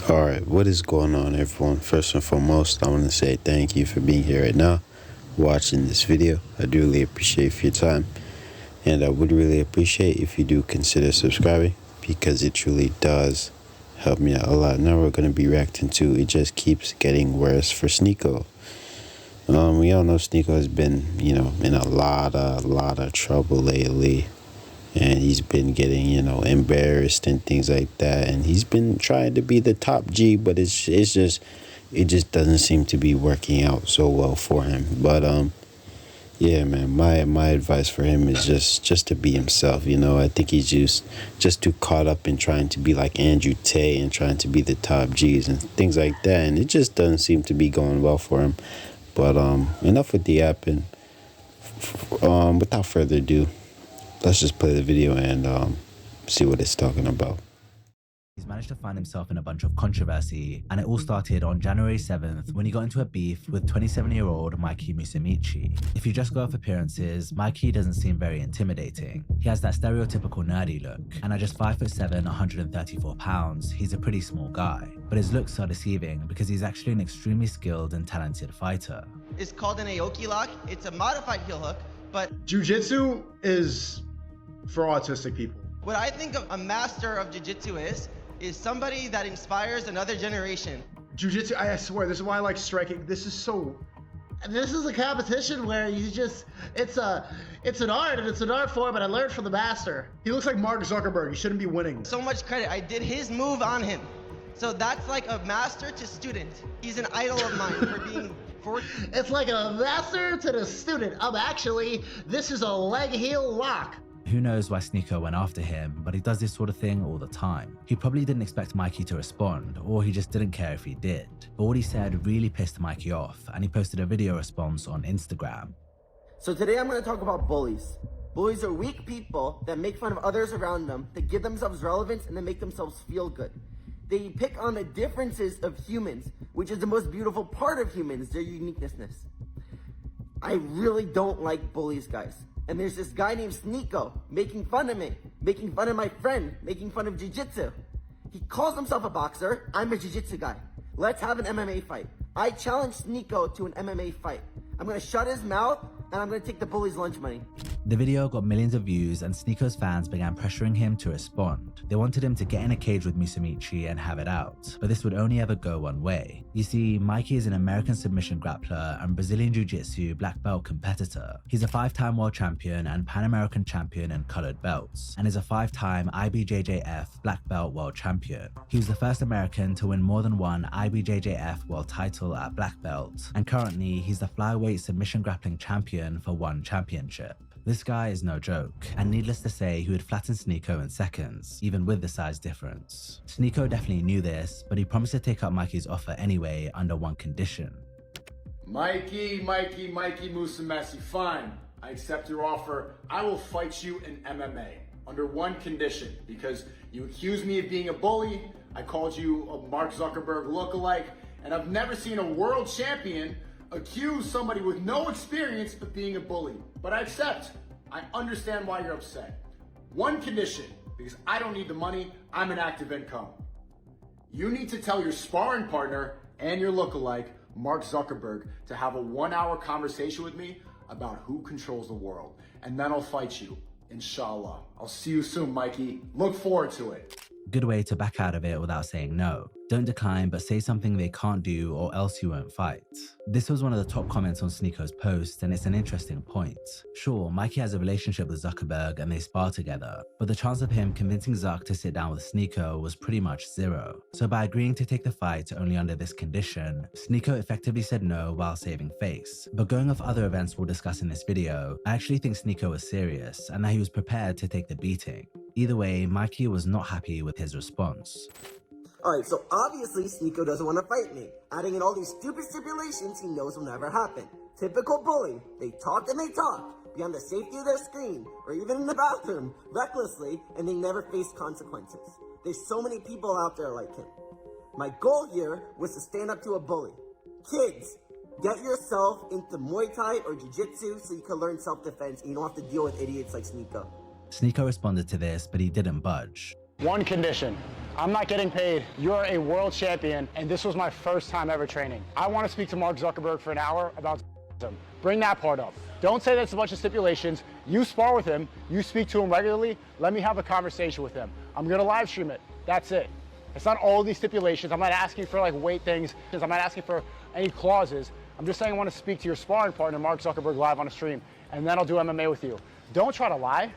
Alright, what is going on, everyone? First and foremost, I want to say thank you for being here right now, watching this video. I do really appreciate your time, and I would really appreciate if you do consider subscribing, because it truly does help me out a lot. Now we're going to be reacting to It Just Keeps Getting Worse for Sneako. We all know Sneako has been, in a lot of trouble lately. And he's been getting, embarrassed and things like that. And he's been trying to be the top G, but it just doesn't seem to be working out so well for him. But yeah, man, my advice for him is just to be himself. I think he's just too caught up in trying to be like Andrew Tate and trying to be the top G's and things like that. And it just doesn't seem to be going well for him. But enough with the app, and without further ado, let's just play the video and see what it's talking about. He's managed to find himself in a bunch of controversy, and it all started on January 7th when he got into a beef with 27-year-old Mikey Musumeci. If you just go off appearances, Mikey doesn't seem very intimidating. He has that stereotypical nerdy look, and at just 5'7", 134 pounds, he's a pretty small guy. But his looks are deceiving because he's actually an extremely skilled and talented fighter. It's called an Aoki lock. It's a modified heel hook, but Jiu-jitsu is for autistic people. what I think a master of jiu-jitsu is somebody that inspires another generation. Jiu-jitsu, I swear, this is why I like striking. This is a competition where it's an art, and it's an art form, and I learned from the master. He looks like Mark Zuckerberg. He shouldn't be winning. So much credit. I did his move on him. So that's like a master to student. He's an idol of mine for being It's like a master to the student. This is a leg heel lock. Who knows why Sneako went after him, but he does this sort of thing all the time. He probably didn't expect Mikey to respond, or he just didn't care if he did. But what he said really pissed Mikey off, and he posted a video response on Instagram. So today I'm going to talk about bullies. Bullies are weak people that make fun of others around them, that give themselves relevance, and that make themselves feel good. They pick on the differences of humans, which is the most beautiful part of humans, their uniqueness. I really don't like bullies, guys. And there's this guy named Sneako making fun of me, making fun of my friend, making fun of jiu-jitsu. He calls himself a boxer. I'm a jiu-jitsu guy. Let's have an MMA fight. I challenge Sneako to an MMA fight. I'm going to shut his mouth, and I'm going to take the bully's lunch money. The video got millions of views, and Sneako's fans began pressuring him to respond. They wanted him to get in a cage with Musumeci and have it out, but this would only ever go one way. You see, Mikey is an American submission grappler and Brazilian Jiu-Jitsu black belt competitor. He's a 5-time world champion and Pan-American champion in colored belts, and is a 5-time IBJJF black belt world champion. He was the first American to win more than one IBJJF world title at black belt, and currently he's the flyweight submission grappling champion for one championship. This guy is no joke, and needless to say, he would flatten Sneako in seconds, even with the size difference. Sneako definitely knew this, but he promised to take up Mikey's offer anyway under one condition. Mikey Musumeci, fine. I accept your offer. I will fight you in MMA under one condition, because you accused me of being a bully, I called you a Mark Zuckerberg lookalike, and I've never seen a world champion accuse somebody with no experience of being a bully. But I accept. I understand why you're upset. One condition, because I don't need the money, I'm an active income. You need to tell your sparring partner and your lookalike, Mark Zuckerberg, to have a 1-hour conversation with me about who controls the world. And then I'll fight you, inshallah. I'll see you soon, Mikey. Look forward to it. Good way to back out of it without saying no. Don't decline, but say something they can't do, or else you won't fight. This was one of the top comments on Sneako's post, and it's an interesting point. Sure, Mikey has a relationship with Zuckerberg and they spar together, but the chance of him convincing Zuck to sit down with Sneako was pretty much zero. So by agreeing to take the fight only under this condition, Sneako effectively said no while saving face. But going off other events we'll discuss in this video, I actually think Sneako was serious and that he was prepared to take the beating. Either way, Mikey was not happy with his response. Alright, so obviously Sneako doesn't want to fight me, adding in all these stupid stipulations he knows will never happen. Typical bully. They talk and they talk, beyond the safety of their screen, or even in the bathroom, recklessly, and they never face consequences. There's so many people out there like him. My goal here was to stand up to a bully. Kids, get yourself into Muay Thai or Jiu-Jitsu so you can learn self-defense and you don't have to deal with idiots like Sneako. Sneako responded to this, but he didn't budge. One condition. I'm not getting paid. You're a world champion, and this was my first time ever training. I want to speak to Mark Zuckerberg for an hour about him. Bring that part up. Don't say that's a bunch of stipulations. You spar with him. You speak to him regularly. Let me have a conversation with him. I'm going to live stream it. That's it. It's not all these stipulations. I'm not asking for like weight things. I'm not asking for any clauses. I'm just saying I want to speak to your sparring partner, Mark Zuckerberg, live on a stream, and then I'll do MMA with you. Don't try to lie.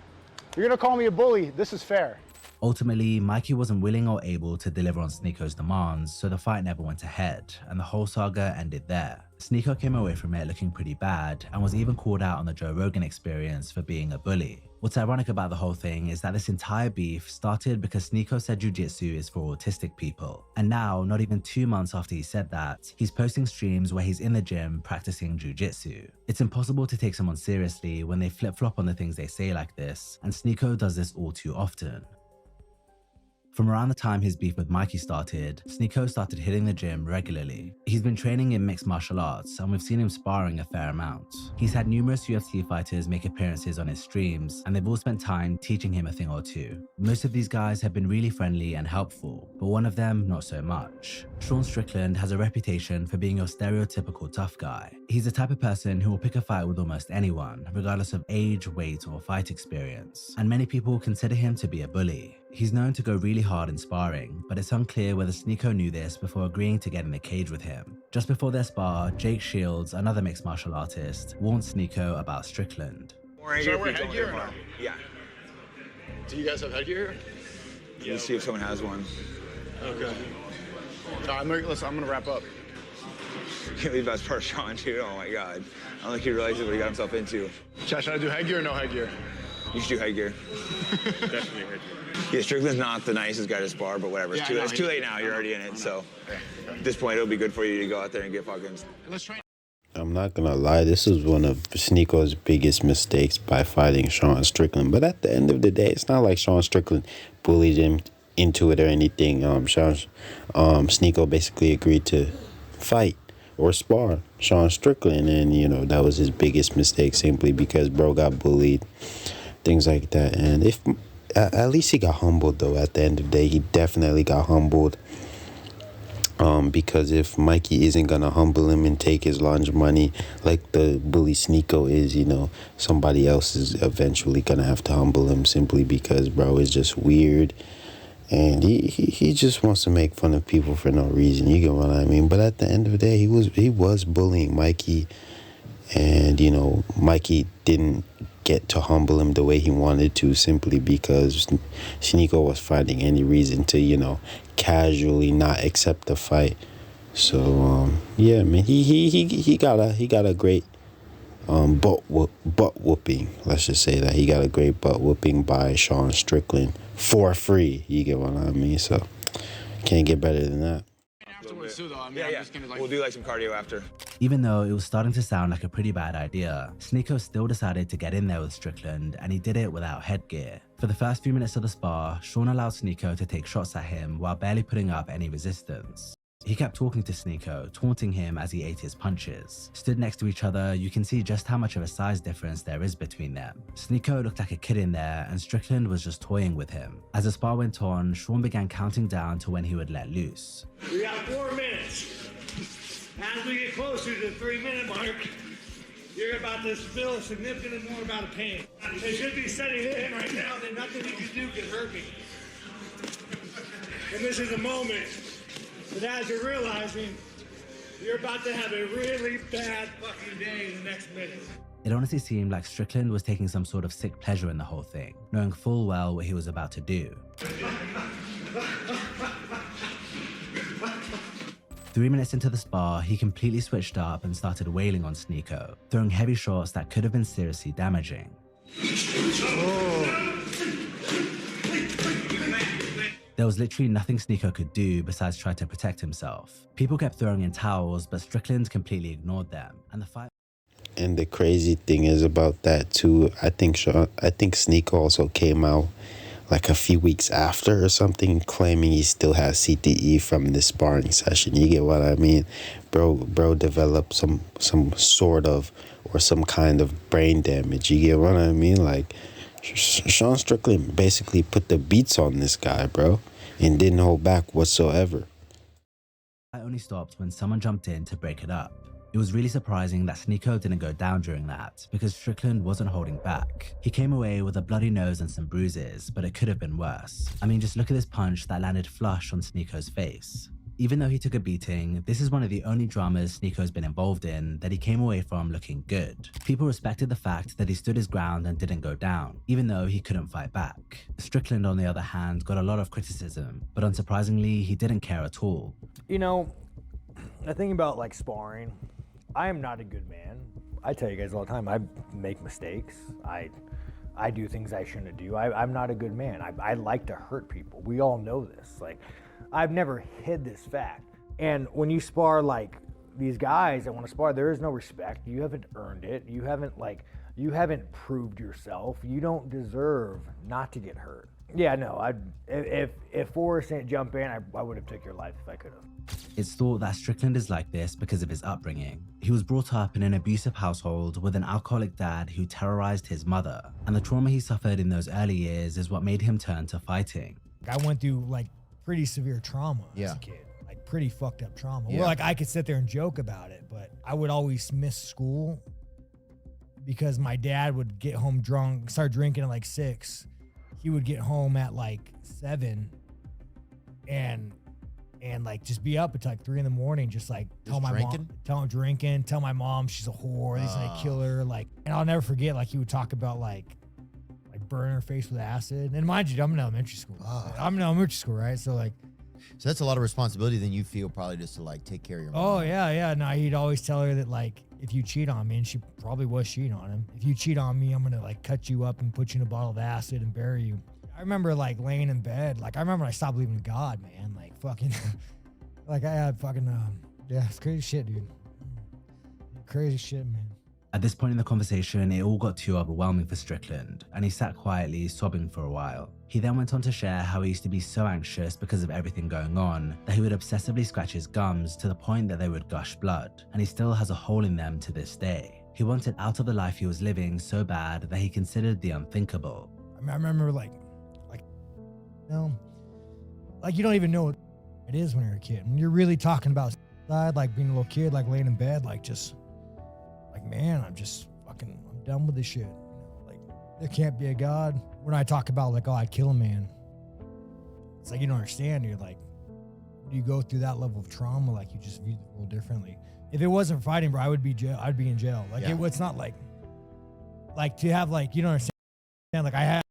You're going to call me a bully. This is fair. Ultimately, Mikey wasn't willing or able to deliver on Sneako's demands, so the fight never went ahead, and the whole saga ended there. Sneako came away from it looking pretty bad, and was even called out on the Joe Rogan Experience for being a bully. What's ironic about the whole thing is that this entire beef started because Sneako said jiu-jitsu is for autistic people. And now, not even 2 months after he said that, he's posting streams where he's in the gym practicing jiu-jitsu. It's impossible to take someone seriously when they flip-flop on the things they say like this, and Sneako does this all too often. From around the time his beef with Mikey started, Sneako started hitting the gym regularly. He's been training in mixed martial arts, and we've seen him sparring a fair amount. He's had numerous UFC fighters make appearances on his streams, and they've all spent time teaching him a thing or two. Most of these guys have been really friendly and helpful, but one of them not so much. Sean Strickland has a reputation for being your stereotypical tough guy. He's the type of person who will pick a fight with almost anyone, regardless of age, weight, or fight experience, and many people consider him to be a bully. He's known to go really hard in sparring, but it's unclear whether Sneako knew this before agreeing to get in the cage with him. Just before their spar, Jake Shields, another mixed martial artist, warned Sneako about Strickland. Should I wear headgear or no? Yeah. Do you guys have headgear? Let's see if someone has one. Okay. I'm gonna wrap up. Can't leave best part of Sean too. Oh my god. I don't think he realizes what he got himself into. Should I do headgear or no headgear? You should do headgear. Definitely headgear. Yeah, Strickland's not the nicest guy to spar, but whatever. It's too late now. You're already in it. So at this point, it'll be good for you to go out there and get fucking. Let's train. I'm not gonna lie, this is one of Sneako's biggest mistakes by fighting Sean Strickland. But at the end of the day, it's not like Sean Strickland bullied him into it or anything. Sneako basically agreed to fight or spar Sean Strickland, and you know that was his biggest mistake simply because bro got bullied, things like that. And if at least he got humbled though. At the end of the day, he definitely got humbled. Because if Mikey isn't gonna humble him and take his lunch money like the bully Sneako is, you know, somebody else is eventually gonna have to humble him simply because bro is just weird. And he just wants to make fun of people for no reason. You get what I mean? But at the end of the day, he was bullying Mikey, and you know Mikey didn't get to humble him the way he wanted to simply because Sneako was finding any reason to, you know, casually not accept the fight. So yeah, man, he got a great butt whooping. Let's just say that he got a great butt whooping by Sean Strickland for free. You get what I mean? So can't get better than that. Afterwards too, though. I mean, Yeah, I'm yeah. just gonna We'll do like some cardio after. Even though it was starting to sound like a pretty bad idea, Sneako still decided to get in there with Strickland, and he did it without headgear. For the first few minutes of the spar, Sean allowed Sneako to take shots at him while barely putting up any resistance. He kept talking to Sneako, taunting him as he ate his punches. Stood next to each other, you can see just how much of a size difference there is between them. Sneako looked like a kid in there, and Strickland was just toying with him. As the spar went on, Sean began counting down to when he would let loose. We got 4 minutes. As we get closer to the 3-minute mark, you're about to feel a significant more amount of pain. They should be setting it in right now that nothing you can do can hurt me. And this is a moment that as you're realizing, you're about to have a really bad fucking day in the next minute. It honestly seemed like Strickland was taking some sort of sick pleasure in the whole thing, knowing full well what he was about to do. 3 minutes into the spar, he completely switched up and started wailing on Sneako, throwing heavy shots that could have been seriously damaging. There was literally nothing Sneako could do besides try to protect himself. People kept throwing in towels, but Strickland completely ignored them, and the fight. And the crazy thing is about that too, I think Sneako also came out like a few weeks after or something, claiming he still has CTE from this sparring session. You get what I mean? Bro developed some sort of or some kind of brain damage. You get what I mean? Like, Sean Strickland basically put the beats on this guy, bro, and didn't hold back whatsoever. I only stopped when someone jumped in to break it up. It was really surprising that Sneako didn't go down during that, because Strickland wasn't holding back. He came away with a bloody nose and some bruises, but it could have been worse. I mean, just look at this punch that landed flush on Sneako's face. Even though he took a beating, this is one of the only dramas Sneako's been involved in that he came away from looking good. People respected the fact that he stood his ground and didn't go down, even though he couldn't fight back. Strickland, on the other hand, got a lot of criticism, but unsurprisingly, he didn't care at all. You know, the thing about like sparring, I am not a good man. I tell you guys all the time, I make mistakes. I do things I shouldn't do. I'm not a good man. I like to hurt people. We all know this. Like, I've never hid this fact. And when you spar like these guys that want to spar, there is no respect. You haven't earned it. You haven't proved yourself. You don't deserve not to get hurt. Yeah, no, if Forrest didn't jump in, I would have took your life if I could have. It's thought that Strickland is like this because of his upbringing. He was brought up in an abusive household with an alcoholic dad who terrorized his mother, and the trauma he suffered in those early years is what made him turn to fighting. I went through like pretty severe trauma as a kid, like pretty fucked up trauma. Where like I could sit there and joke about it, but I would always miss school because my dad would get home drunk, start drinking at like 6. He would get home at like 7 and like just be up at like 3 a.m, just like tell my mom, tell my mom she's a whore, he's gonna kill her. Like, and I'll never forget, like he would talk about like burning her face with acid. And mind you, I'm in elementary school. I'm in elementary school, right? So like, so that's a lot of responsibility then you feel probably just to like take care of your mom. Oh yeah. No, he'd always tell her that like, if you cheat on me, and she probably was cheating on him, if you cheat on me, I'm gonna like cut you up and put you in a bottle of acid and bury you. I remember like laying in bed, like I remember I stopped believing in God, man. Like fucking, like I had fucking, yeah, it's crazy shit, dude. Crazy shit, man. At this point in the conversation, it all got too overwhelming for Strickland, and he sat quietly, sobbing for a while. He then went on to share how he used to be so anxious because of everything going on that he would obsessively scratch his gums to the point that they would gush blood, and he still has a hole in them to this day. He wanted out of the life he was living so bad that he considered the unthinkable. I mean, I remember like, you know, like you don't even know what it is when you're a kid. When you're really talking about suicide, like being a little kid, like laying in bed, like just, like, man, I'm done with this shit. Like, there can't be a God. When I talk about like, oh, I'd kill a man, it's like you don't understand. You're like, when you go through that level of trauma, like you just view the world differently. If it wasn't fighting, bro, I'd be in jail. Like it's not like to have like, you don't understand. Like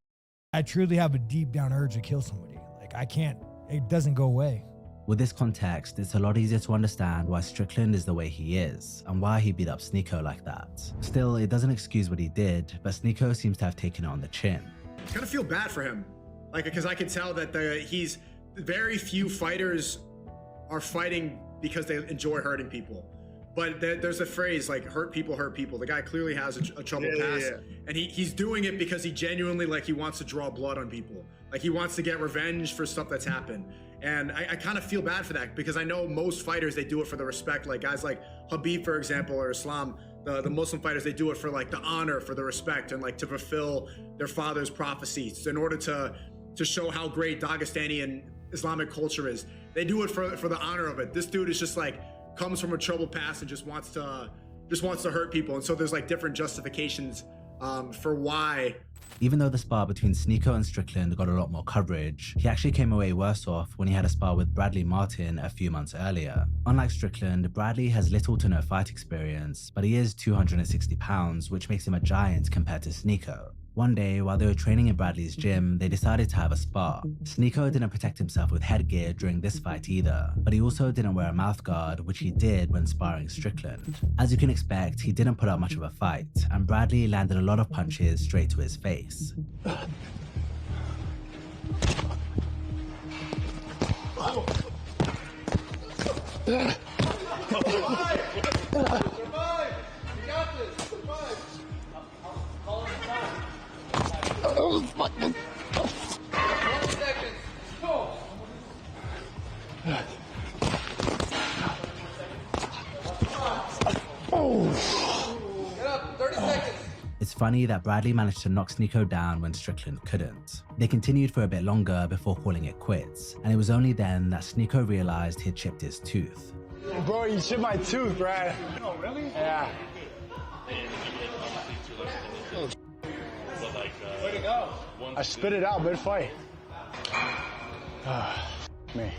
I truly have a deep down urge to kill somebody. Like I can't, it doesn't go away. With this context, it's a lot easier to understand why Strickland is the way he is, and why he beat up Sneako like that. Still, it doesn't excuse what he did, but Sneako seems to have taken it on the chin. I kind of feel bad for him, like, because I could tell that very few fighters are fighting because they enjoy hurting people. But there's a phrase like hurt people. The guy clearly has a troubled past, and he's doing it because he genuinely, like, he wants to draw blood on people. Like, he wants to get revenge for stuff that's happened. And I kind of feel bad for that, because I know most fighters, they do it for the respect. Like guys like Khabib, for example, or Islam, the Muslim fighters, they do it for like the honor, for the respect, and like to fulfill their father's prophecies in order to show how great Dagestani and Islamic culture is. They do it for the honor of it. This dude is just like, comes from a troubled past and just wants to hurt people. And so there's like different justifications for why. Even though the spar between Sneako and Strickland got a lot more coverage, he actually came away worse off when he had a spar with Bradley Martin a few months earlier. Unlike Strickland, Bradley has little to no fight experience, but he is 260 pounds, which makes him a giant compared to Sneako. One day, while they were training in Bradley's gym, they decided to have a spar. Sneako didn't protect himself with headgear during this fight either, but he also didn't wear a mouthguard, which he did when sparring Strickland. As you can expect, he didn't put up much of a fight, and Bradley landed a lot of punches straight to his face. It's funny that Bradley managed to knock Sneako down when Strickland couldn't. They continued for a bit longer before calling it quits, and it was only then that Sneako realized he'd chipped his tooth. Bro, you chipped my tooth, Brad. Oh, really? Yeah. Where'd it go? I spit it out mid-fight. Me.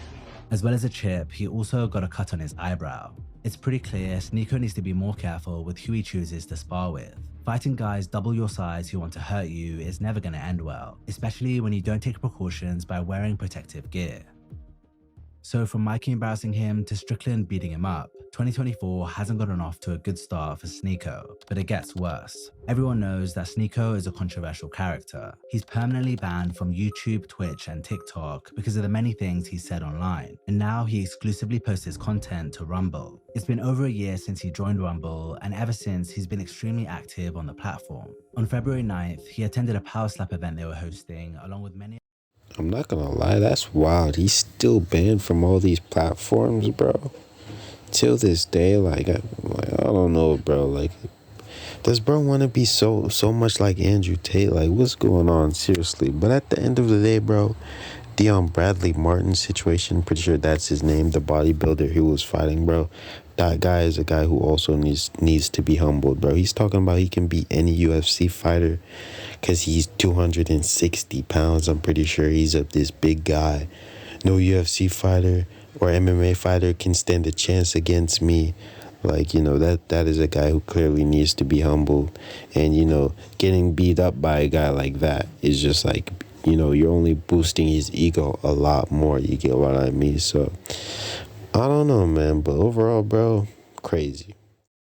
As well as a chip, he also got a cut on his eyebrow. It's pretty clear Sneako needs to be more careful with who he chooses to spar with. Fighting guys double your size who want to hurt you is never going to end well, especially when you don't take precautions by wearing protective gear. So from Mikey embarrassing him to Strickland beating him up, 2024 hasn't gotten off to a good start for Sneako, but it gets worse. Everyone knows that Sneako is a controversial character. He's permanently banned from YouTube, Twitch, and TikTok because of the many things he's said online, and now he exclusively posts his content to Rumble. It's been over a year since he joined Rumble, and ever since he's been extremely active on the platform. On February 9th, he attended a Power Slap event they were hosting, along with many. I'm not gonna lie, that's wild. He's still banned from all these platforms, bro. Till this day, like I don't know, bro. Like, does bro want to be so much like Andrew Tate? Like, what's going on? Seriously. But at the end of the day, bro, the Bradley Martin situation, pretty sure that's his name, the bodybuilder who was fighting, bro. That guy is a guy who also needs to be humbled, bro. He's talking about he can beat any UFC fighter because he's 260 pounds. I'm pretty sure he's this big guy. No UFC fighter or MMA fighter can stand a chance against me. Like, you know, that is a guy who clearly needs to be humbled. And, you know, getting beat up by a guy like that is just like, you know, you're only boosting his ego a lot more. You get what I mean? So, I don't know, man. But overall, bro, crazy.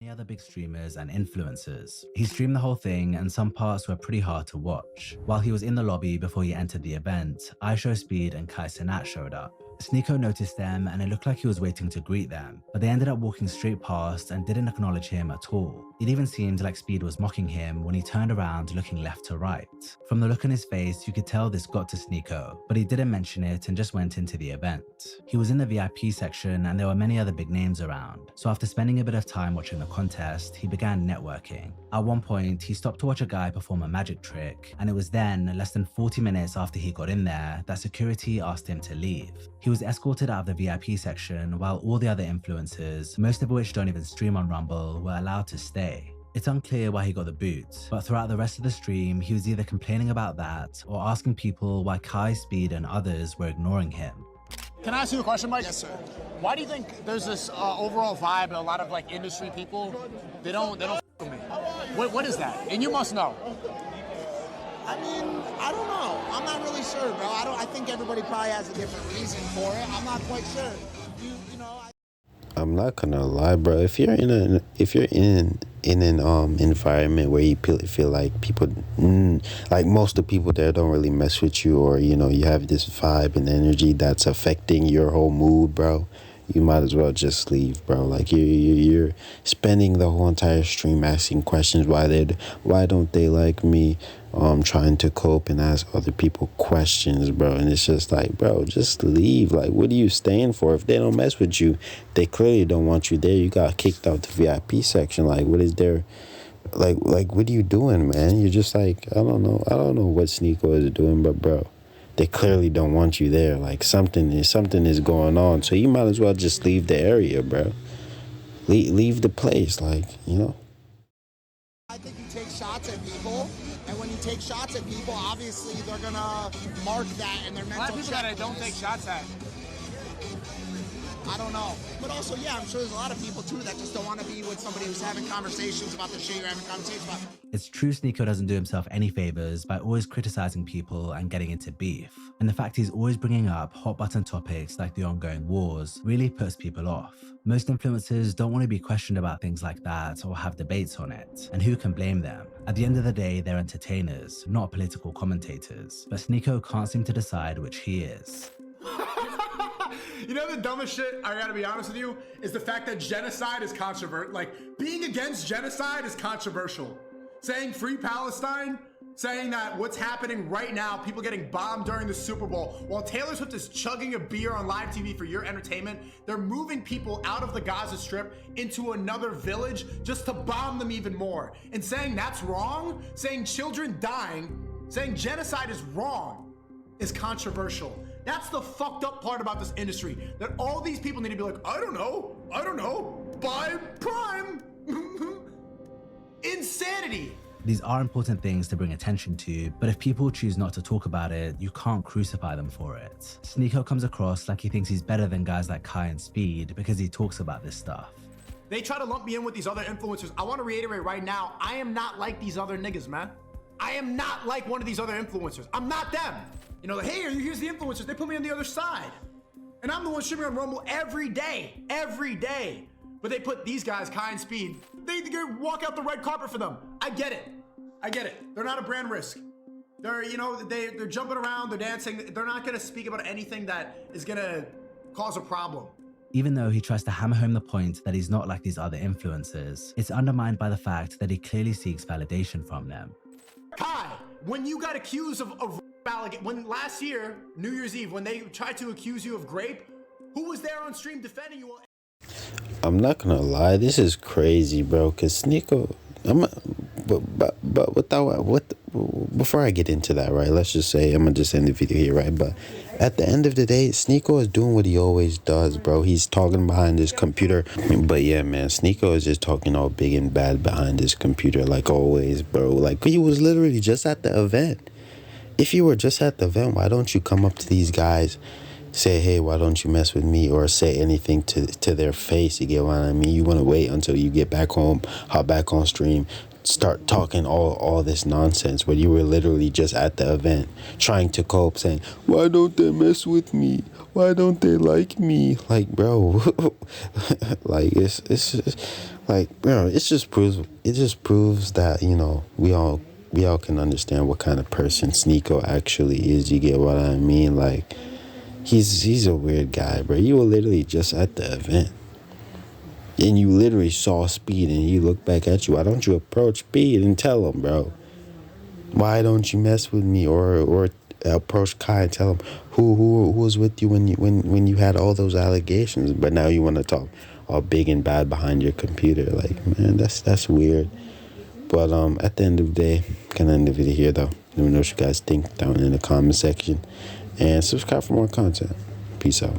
Many other big streamers and influencers. He streamed the whole thing, and some parts were pretty hard to watch. While he was in the lobby before he entered the event, iShowSpeed and Kai Cenat showed up. Sneako noticed them, and it looked like he was waiting to greet them, but they ended up walking straight past and didn't acknowledge him at all. It even seemed like Speed was mocking him when he turned around looking left to right. From the look on his face, you could tell this got to Sneako, but he didn't mention it and just went into the event. He was in the VIP section, and there were many other big names around, so after spending a bit of time watching the contest, he began networking. At one point, he stopped to watch a guy perform a magic trick, and it was then, less than 40 minutes after he got in there, that security asked him to leave. He was escorted out of the VIP section, while all the other influencers, most of which don't even stream on Rumble, were allowed to stay. It's unclear why he got the boot, but throughout the rest of the stream, he was either complaining about that or asking people why Kai, Speed, and others were ignoring him. Can I ask you a question, Mike? Yes, sir. Why do you think there's this overall vibe and a lot of like industry people, they don't f with me? What is that? And you must know. I mean, I don't know. I'm not really sure, bro. I think everybody probably has a different reason for it. I'm not quite sure. You know. I'm not gonna lie, bro. If you're in an environment where you feel like people, like most of the people there don't really mess with you, or you know you have this vibe and energy that's affecting your whole mood, bro, you might as well just leave, bro. Like you're spending the whole entire stream asking questions. Why don't they like me? Trying to cope and ask other people questions, bro. And it's just like, bro, just leave. Like, what are you staying for? If they don't mess with you, they clearly don't want you there. You got kicked out the VIP section. Like, what is there? Like, what are you doing, man? You're just like, I don't know what Sneako is doing, but bro, they clearly don't want you there. Like, something is going on. So you might as well just leave the area, bro. Leave the place, like, you know. I think you take shots at people, and when you take shots at people, obviously they're gonna mark that in their mental. A lot of people that I don't take shots at. I don't know. But also, yeah, I'm sure there's a lot of people too that just don't want to be with somebody who's having conversations about the shit you're having conversations about. It's true Sneako doesn't do himself any favors by always criticizing people and getting into beef. And the fact he's always bringing up hot button topics like the ongoing wars really puts people off. Most influencers don't want to be questioned about things like that or have debates on it. And who can blame them? At the end of the day, they're entertainers, not political commentators. But Sneako can't seem to decide which he is. You know the dumbest shit, I gotta be honest with you, is the fact that genocide is controversial. Like, being against genocide is controversial. Saying free Palestine, saying that what's happening right now, people getting bombed during the Super Bowl, while Taylor Swift is chugging a beer on live TV for your entertainment, they're moving people out of the Gaza Strip into another village just to bomb them even more. And saying that's wrong, saying children dying, saying genocide is wrong, is controversial. That's the fucked up part about this industry, that all these people need to be like, I don't know, buy Prime. Insanity. These are important things to bring attention to, but if people choose not to talk about it, you can't crucify them for it. Sneako comes across like he thinks he's better than guys like Kai and Speed because he talks about this stuff. They try to lump me in with these other influencers. I want to reiterate right now, I am not like these other niggas, man. I am not like one of these other influencers. I'm not them. You know, like, hey, here's the influencers. They put me on the other side. And I'm the one streaming on Rumble every day. But they put these guys, Kai and Speed, they walk out the red carpet for them. I get it. They're not a brand risk. They're, you know, they're jumping around, they're dancing. They're not gonna speak about anything that is gonna cause a problem. Even though he tries to hammer home the point that he's not like these other influencers, it's undermined by the fact that he clearly seeks validation from them. Kai, when you got accused of when last year, New Year's Eve, when they tried to accuse you of grape, who was there on stream defending you? I'm not gonna lie, this is crazy, bro. Cause Sneako, before I get into that, right? Let's just say I'm gonna just end the video here, right? But at the end of the day, Sneako is doing what he always does, bro. He's talking behind his computer. But yeah, man, Sneako is just talking all big and bad behind his computer, like always, bro. Like he was literally just at the event. If you were just at the event, why don't you come up to these guys, say, hey, why don't you mess with me, or say anything to their face? You get what I mean? You want to wait until you get back home, hop back on stream, start talking all this nonsense when you were literally just at the event trying to cope, saying, why don't they mess with me? Why don't they like me? Like, bro, like it's just, like, bro, it just proves that, you know, we all can understand what kind of person Sneako actually is. You get what I mean? Like, he's a weird guy, bro. You were literally just at the event, and you literally saw Speed, and he looked back at you. Why don't you approach Speed and tell him, bro? Why don't you mess with me, or approach Kai and tell him who was with you when you had all those allegations? But now you want to talk all big and bad behind your computer. Like, man, that's weird. But at the end of the day, gonna end the video here though. Let me know what you guys think down in the comment section, and subscribe for more content. Peace out.